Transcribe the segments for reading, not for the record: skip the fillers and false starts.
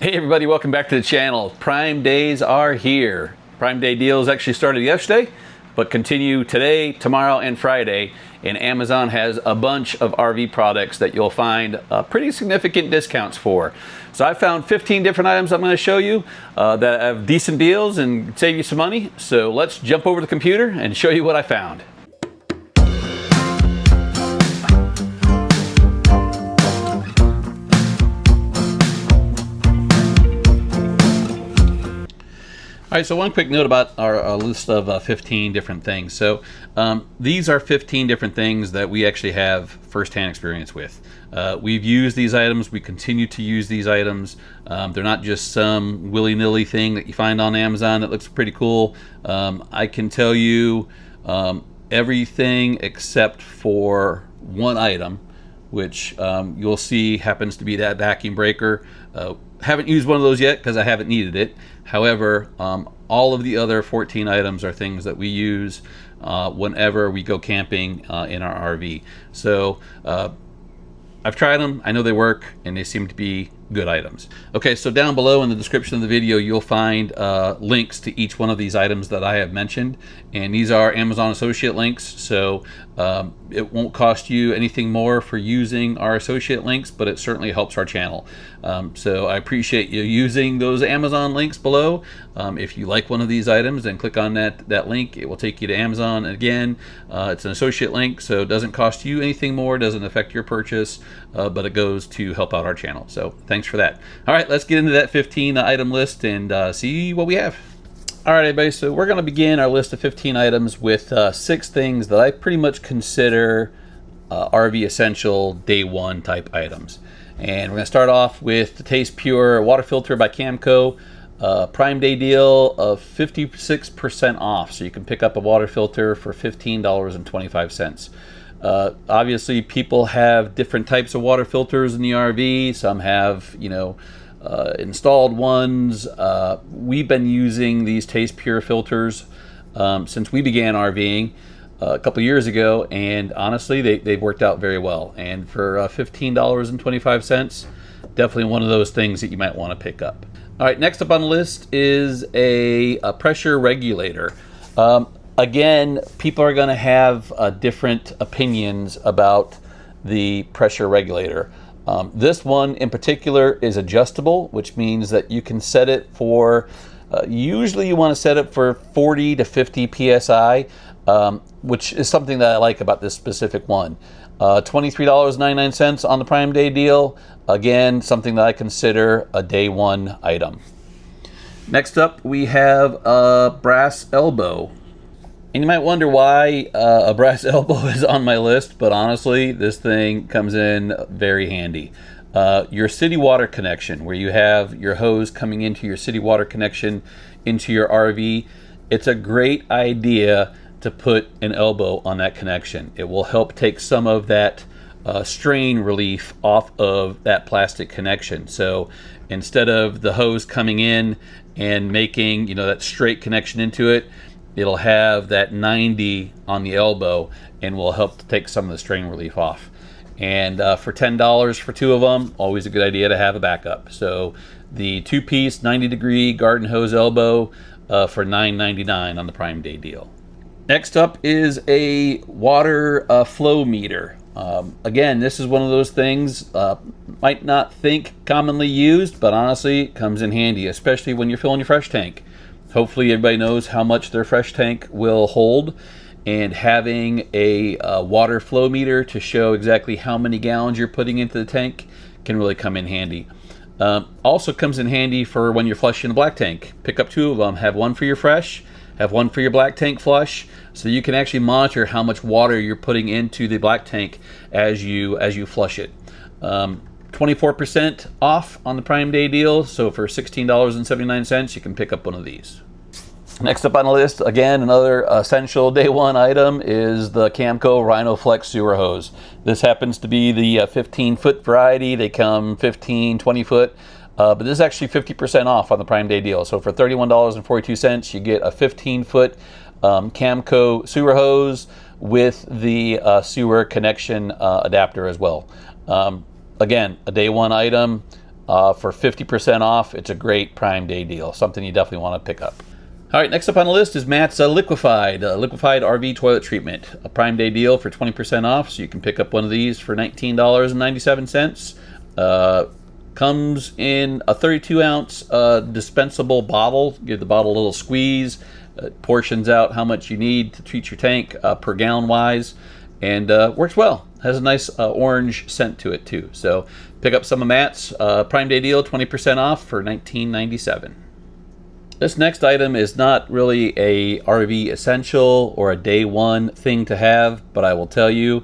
Hey everybody, welcome back to the channel. Prime days are here. Prime Day deals actually started yesterday, but continue today, tomorrow, and Friday. And Amazon has a bunch of RV products that you'll find pretty significant discounts for. So I found 15 different items I'm going to show you that have decent deals and save you some money. So let's jump over to the computer and show you what I found. All right, so one quick note about our list of 15 different things. So these are 15 different things that we actually have firsthand experience with. We've used these items, we continue to use these items. They're not just some willy-nilly thing that you find on Amazon that looks pretty cool. I can tell you everything except for one item, which you'll see happens to be that vacuum breaker. Haven't used one of those yet because I haven't needed it. However, all of the other 14 items are things that we use whenever we go camping in our RV. So I've tried them, I know they work, and they seem to be good items. Okay, so down below in the description of the video, you'll find links to each one of these items that I have mentioned. And these are Amazon associate links, so it won't cost you anything more for using our associate links, but it certainly helps our channel. So I appreciate you using those Amazon links below. If you like one of these items, then click on that link. It will take you to Amazon. And again, it's an associate link, so it doesn't cost you anything more, doesn't affect your purchase, but it goes to help out our channel. So thanks for that. All right, let's get into that 15 item list and see what we have. All right, everybody, so we're going to begin our list of 15 items with 6 things that I pretty much consider RV essential day one type items. And we're going to start off with the Tastepure water filter by Camco. Prime Day deal of 56% off, so you can pick up a water filter for $15.25. Obviously, people have different types of water filters in the RV. Some have, installed ones. We've been using these Tastepure filters since we began RVing a couple years ago, and honestly, they've worked out very well. And for $15.25, definitely one of those things that you might want to pick up. All right, next up on the list is a pressure regulator. Again, people are going to have different opinions about the pressure regulator. This one in particular is adjustable, which means that you can set it for, usually you want to set it for 40 to 50 PSI, which is something that I like about this specific one. $23.99 on the Prime Day deal. Again, something that I consider a day one item. Next up, we have a brass elbow. And you might wonder why a brass elbow is on my list, but honestly, this thing comes in very handy. Your city water connection, where you have your hose coming into your city water connection into your RV, it's a great idea to put an elbow on that connection. It will help take some of that strain relief off of that plastic connection. So instead of the hose coming in and making that straight connection into it, it'll have that 90 on the elbow and will help to take some of the strain relief off. And for $10 for 2 of them, always a good idea to have a backup. So the 2-piece 90-degree garden hose elbow for $9.99 on the Prime Day deal. Next up is a water flow meter. Again, this is one of those things might not think commonly used, but honestly, it comes in handy, especially when you're filling your fresh tank. Hopefully everybody knows how much their fresh tank will hold, and having a water flow meter to show exactly how many gallons you're putting into the tank can really come in handy. Also comes in handy for when you're flushing a black tank. Pick up 2 of them, have one for your fresh, have one for your black tank flush, so you can actually monitor how much water you're putting into the black tank as you flush it. 24% off on the Prime Day deal, so for $16.79 you can pick up one of these. Next up on the list, again, another essential day one item is the Camco RhinoFLEX sewer hose. This happens to be the 15-foot variety. They come 15, 20 foot, but this is actually 50% off on the Prime Day deal. So for $31.42, you get a 15-foot Camco sewer hose with the sewer connection adapter as well. Again, a day one item. for 50% off. It's a great Prime Day deal, something you definitely want to pick up. All right, next up on the list is Matt's Liquified RV toilet treatment, a Prime Day deal for 20% off. So you can pick up one of these for $19.97. Comes in a 32-ounce dispensable bottle. Give the bottle a little squeeze. Portions out how much you need to treat your tank per gallon wise, and works well. Has a nice orange scent to it too. So pick up some of Matt's Prime Day deal, 20% off for $19.97. This next item is not really a RV essential or a day one thing to have, but I will tell you,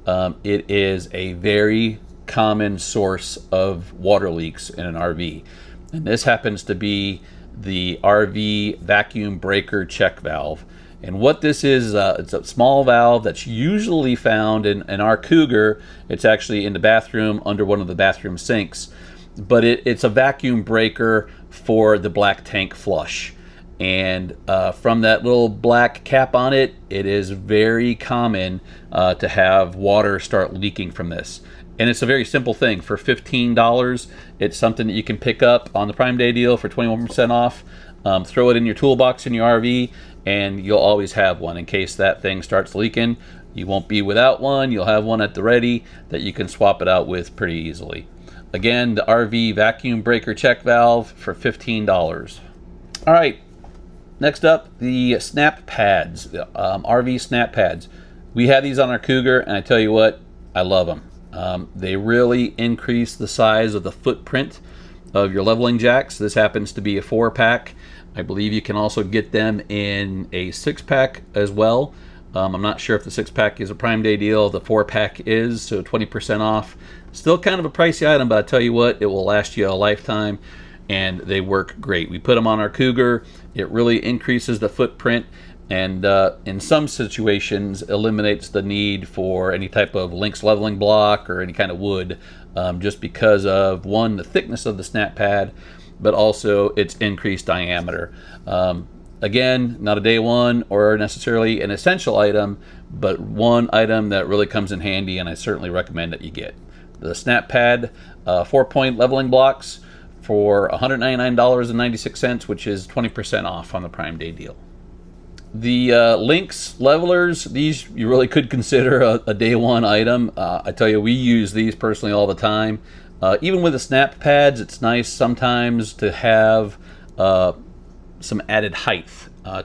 it is a very common source of water leaks in an RV. And this happens to be the RV vacuum breaker check valve. And what this is, it's a small valve that's usually found in our Cougar. It's actually in the bathroom under one of the bathroom sinks. But it's a vacuum breaker for the black tank flush. And from that little black cap on it, it is very common to have water start leaking from this. And it's a very simple thing. For $15, it's something that you can pick up on the Prime Day deal for 21% off. Throw it in your toolbox in your RV, and you'll always have one in case that thing starts leaking. You won't be without one. You'll have one at the ready that you can swap it out with pretty easily. Again, the RV vacuum breaker check valve for $15. All right, next up, the SnapPads, RV SnapPads. We have these on our Cougar, and I tell you what, I love them. They really increase the size of the footprint of your leveling jacks. This happens to be a 4-pack. I believe you can also get them in a 6-pack as well. I'm not sure if the 6-pack is a Prime Day deal. The 4-pack is, so 20% off. Still kind of a pricey item, but I tell you what, it will last you a lifetime, and they work great. We put them on our Cougar. It really increases the footprint, and in some situations eliminates the need for any type of Lynx leveling block or any kind of wood, just because of, one, the thickness of the SnapPad, but also its increased diameter. Again, not a day one or necessarily an essential item, but one item that really comes in handy, and I certainly recommend that you get. The SnapPad 4-point leveling blocks for $199.96, which is 20% off on the Prime Day deal. The Lynx levelers, these you really could consider a day one item. I tell you, we use these personally all the time. Even with the SnapPads, it's nice sometimes to have some added height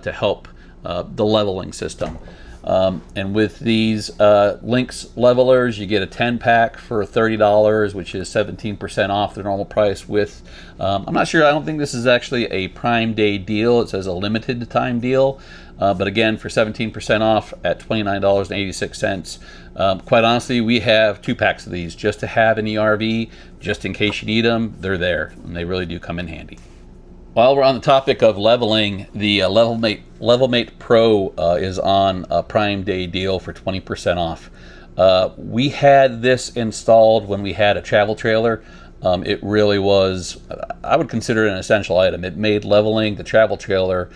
to help the leveling system. And with these Lynx levelers, you get a 10-pack for $30, which is 17% off the normal price. With I'm not sure, I don't think this is actually a Prime Day deal. It says a limited time deal. But again, for 17% off at $29.86. Quite honestly, we have 2 packs of these just to have in the RV, just in case you need them. They're there, and they really do come in handy. While we're on the topic of leveling, the LevelMatePro is on a Prime Day deal for 20% off. We had this installed when we had a travel trailer. It really was, I would consider it an essential item. It made leveling the travel trailer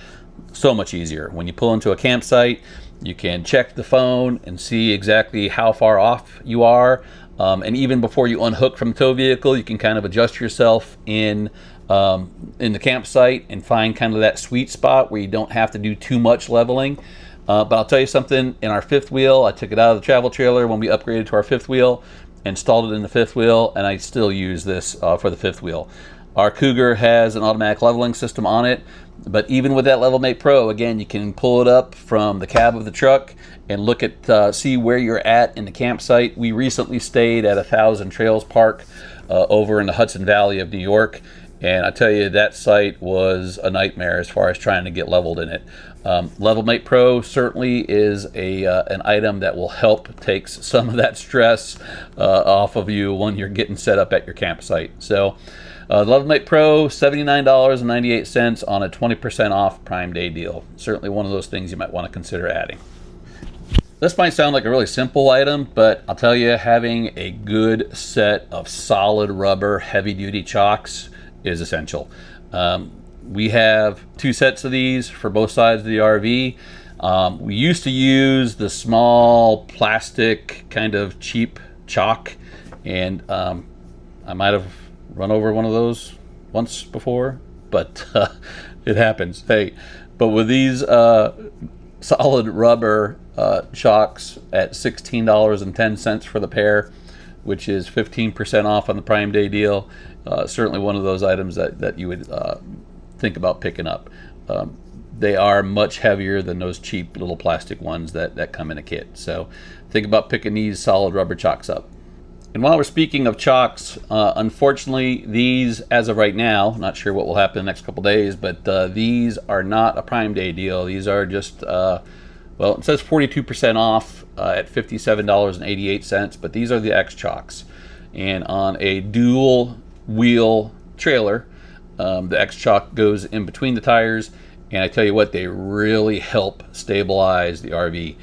so much easier. When you pull into a campsite, you can check the phone and see exactly how far off you are. And even before you unhook from the tow vehicle, you can kind of adjust yourself in the campsite and find kind of that sweet spot where you don't have to do too much leveling. But I'll tell you something, in our 5th wheel, I took it out of the travel trailer when we upgraded to our 5th wheel, installed it in the 5th wheel, and I still use this for the 5th wheel. Our Cougar has an automatic leveling system on it, but even with that LevelMatePro, again, you can pull it up from the cab of the truck and look at, see where you're at in the campsite. We recently stayed at 1,000 Trails Park over in the Hudson Valley of New York, and I tell you, that site was a nightmare as far as trying to get leveled in it. LevelMatePro certainly is an item that will help take some of that stress off of you when you're getting set up at your campsite. So LevelMatePro, $79.98 on a 20% off Prime Day deal. Certainly one of those things you might want to consider adding. This might sound like a really simple item, but I'll tell you, having a good set of solid rubber heavy-duty chocks is essential. We have 2 sets of these for both sides of the RV. We used to use the small plastic kind of cheap chalk, and I might have run over one of those once before, but it happens. Hey, but with these solid rubber Chocks at $16.10 for the pair, which is 15% off on the Prime Day deal, certainly one of those items that you would think about picking up. They are much heavier than those cheap little plastic ones that come in a kit. So think about picking these solid rubber Chocks up. And while we're speaking of Chocks, unfortunately, these, as of right now, not sure what will happen in the next couple days, but these are not a Prime Day deal. These are just, well, it says 42% off at $57.88, but these are the X-Chocks. And on a dual wheel trailer, the X-Chock goes in between the tires, and I tell you what, they really help stabilize the RV.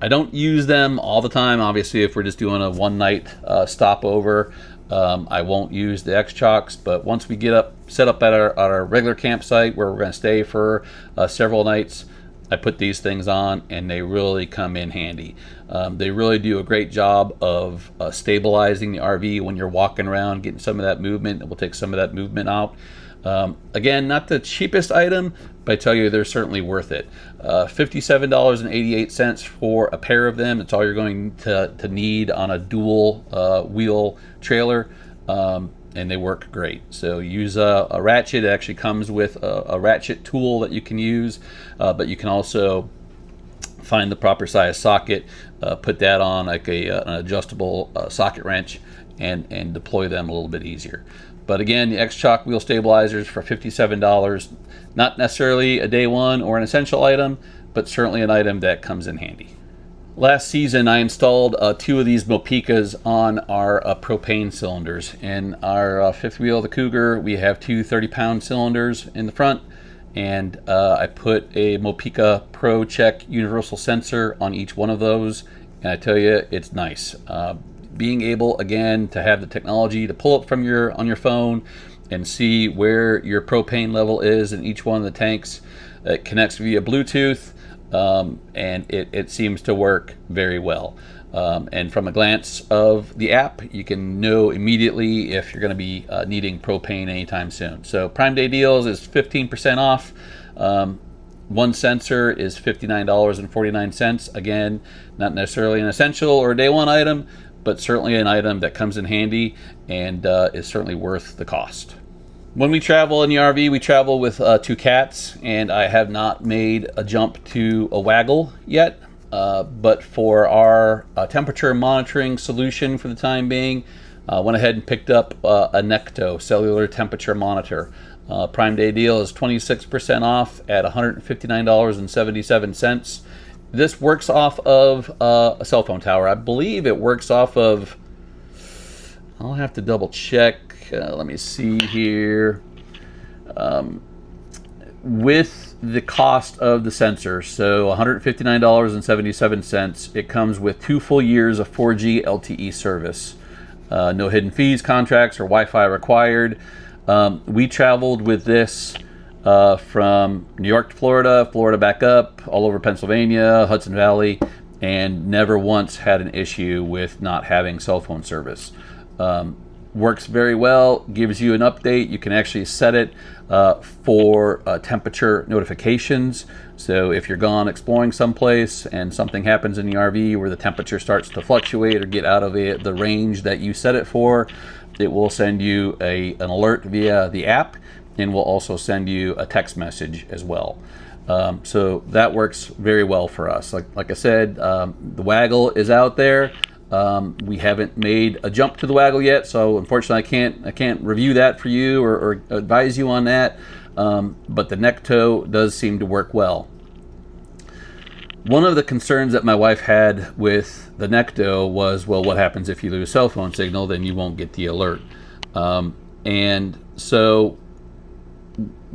I don't use them all the time. Obviously, if we're just doing a one-night stopover, I won't use the X-Chocks. But once we get set up at our regular campsite where we're going to stay for several nights, I put these things on, and they really come in handy. They really do a great job of stabilizing the RV when you're walking around, getting some of that movement. It will take some of that movement out. Again, not the cheapest item, but I tell you, they're certainly worth it. $57.88 for a pair of them. It's all you're going to need on a dual wheel trailer, and they work great. So use a ratchet. It actually comes with a ratchet tool that you can use, but you can also find the proper size socket, put that on like an adjustable socket wrench, and deploy them a little bit easier. But again, the X-Chock wheel stabilizers for $57, not necessarily a day one or an essential item, but certainly an item that comes in handy. Last season, I installed 2 of these Mopekas on our propane cylinders. In our fifth wheel, the Cougar, we have 2 30-pound cylinders in the front, and I put a Mopeka Pro Check universal sensor on each one of those, and I tell you, it's nice. Being able, again, to have the technology to pull up from on your phone and see where your propane level is in each one of the tanks. It connects via Bluetooth, and it seems to work very well. And from a glance of the app, you can know immediately if you're going to be needing propane anytime soon. So Prime Day deals is 15% off. One sensor is $59.49. Again, not necessarily an essential or a day one item, but certainly an item that comes in handy and is certainly worth the cost. When we travel in the RV, we travel with 2 cats, and I have not made a jump to a Waggle yet, but for our temperature monitoring solution for the time being, went ahead and picked up a Necto cellular temperature monitor. Prime Day deal is 26% off at $159.77. This works off of a cell phone tower. I believe it works off of, I'll have to double check. Let me see here. With the cost of the sensor, so $159.77, it comes with 2 full years of 4G LTE service. No hidden fees, contracts, or Wi-Fi required. We traveled with this from New York to Florida, Florida back up, all over Pennsylvania, Hudson Valley, and never once had an issue with not having cell phone service. Works very well, gives you an update. You can actually set it for temperature notifications. So if you're gone exploring someplace and something happens in the RV where the temperature starts to fluctuate or get out of the range that you set it for, it will send you an alert via the app, and will also send you a text message as well. So that works very well for us. Like I said, the Waggle is out there. We haven't made a jump to the Waggle yet, so unfortunately I can't review that for you or advise you on that. But the Necto does seem to work well. One of the concerns that my wife had with the Necto was, well, what happens if you lose cell phone signal? Then you won't get the alert. And so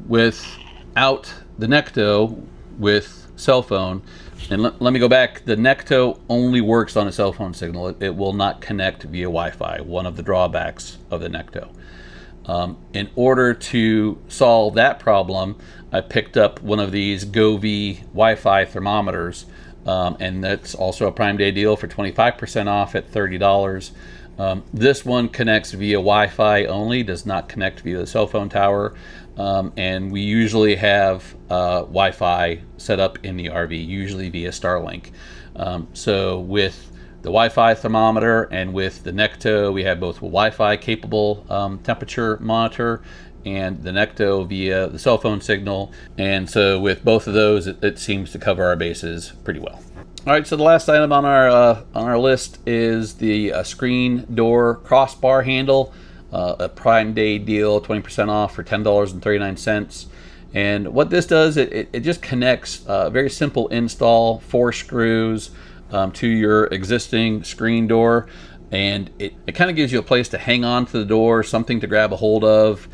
without the Necto, with cell phone, and let me go back, the Necto only works on a cell phone signal. It will not connect via Wi-Fi, one of the drawbacks of the Necto. In order to solve that problem, I picked up one of these Govee Wi-Fi thermometers, and that's also a Prime Day deal for 25% off at $30. This one connects via Wi-Fi only, does not connect via the cell phone tower, and we usually have Wi-Fi set up in the RV, usually via Starlink. So with the Wi-Fi thermometer and with the Necto, we have both a Wi-Fi capable temperature monitor and the Necto via the cell phone signal. And so with both of those, it seems to cover our bases pretty well. All right, so the last item on our list is the screen door crossbar handle, a Prime Day deal, 20% off for $10.39. And what this does, it just connects, very simple install, 4 screws to your existing screen door, and it kind of gives you a place to hang on to the door, something to grab a hold of,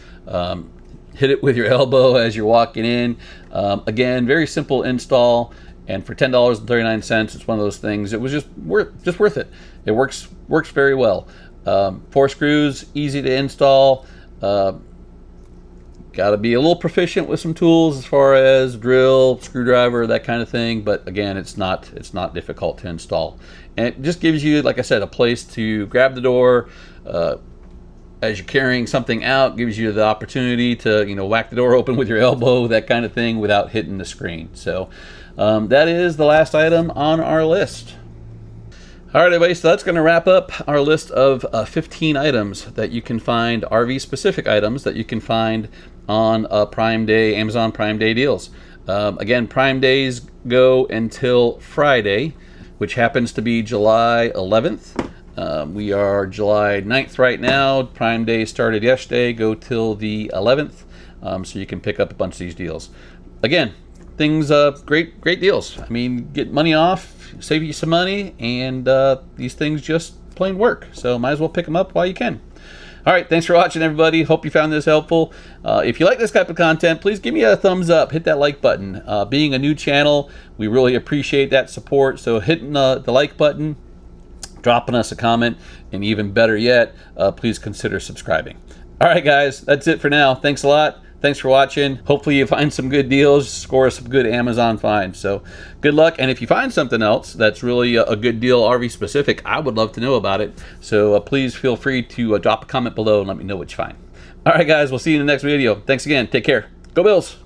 hit it with your elbow as you're walking in. Again, very simple install, and for $10.39, it's one of those things. It was just worth it. It works very well. 4 screws, easy to install. Got to be a little proficient with some tools as far as drill, screwdriver, that kind of thing. But again, it's not difficult to install, and it just gives you, like I said, a place to grab the door as you're carrying something out. Gives you the opportunity to whack the door open with your elbow, that kind of thing, without hitting the screen. So that is the last item on our list. All right, everybody, so that's going to wrap up our list of 15 items that you can find, RV-specific items that you can find on Prime Day, Amazon Prime Day deals. Again, Prime Days go until Friday, which happens to be July 11th. We are July 9th right now. Prime Day started yesterday, go till the 11th, so you can pick up a bunch of these deals. Again, things, great deals. I mean, get money off, save you some money, and these things just plain work. So might as well pick them up while you can. All right, thanks for watching, everybody. Hope you found this helpful. If you like this type of content, please give me a thumbs up. Hit that like button. Being a new channel, we really appreciate that support. So hitting the like button, dropping us a comment, and even better yet, please consider subscribing. All right, guys, that's it for now. Thanks a lot. Thanks for watching. Hopefully you find some good deals, score some good Amazon finds. So good luck. And if you find something else that's really a good deal, RV specific, I would love to know about it. So please feel free to drop a comment below and let me know what you find. All right, guys, we'll see you in the next video. Thanks again. Take care. Go Bills.